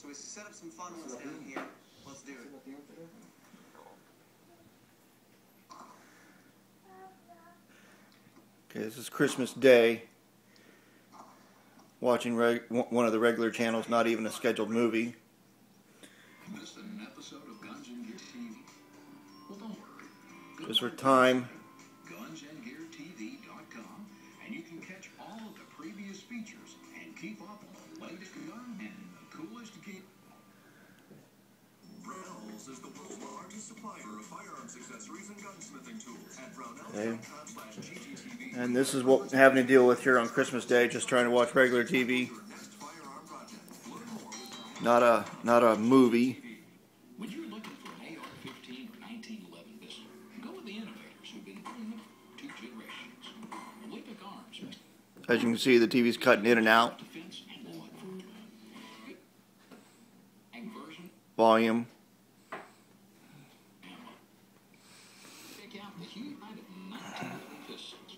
So we set up some fun ones down here. Let's do it. Okay, this is Christmas Day. Watching one of the regular channels, not even a scheduled movie. Missed an episode of Guns and Gear TV? Well, don't worry. Just for time. GunsandGearTV.com, and you can catch all of the previous features and keep up on the latest gun and the coolest gear. Brownells is the world's largest supplier of firearms accessories and gunsmithing tools at Okay. Brownells.com/GGTV. And this is what we're having to deal with here on Christmas Day, just trying to watch regular TV. Not a movie. When you're looking for an AR-15 or 1911 pistol, go with the innovators who've been doing it for 2 generations. Olympic Arms. As you can see, the TV's cutting in and out. Volume. Check out the huge amount of 1911 pistols.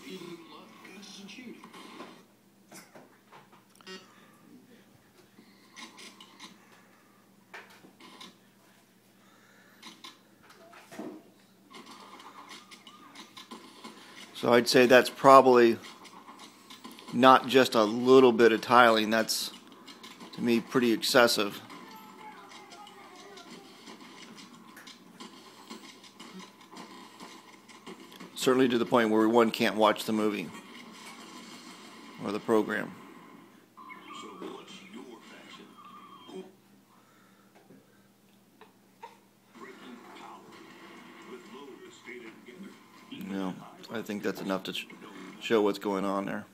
People who love guns and shooting. So I'd say that's probably not just a little bit of tiling. That's, to me, pretty excessive. Certainly to the point where one can't watch the movie or the program. So what's your fashion? Breaking power with loads skated together. No, I think that's enough to show what's going on there.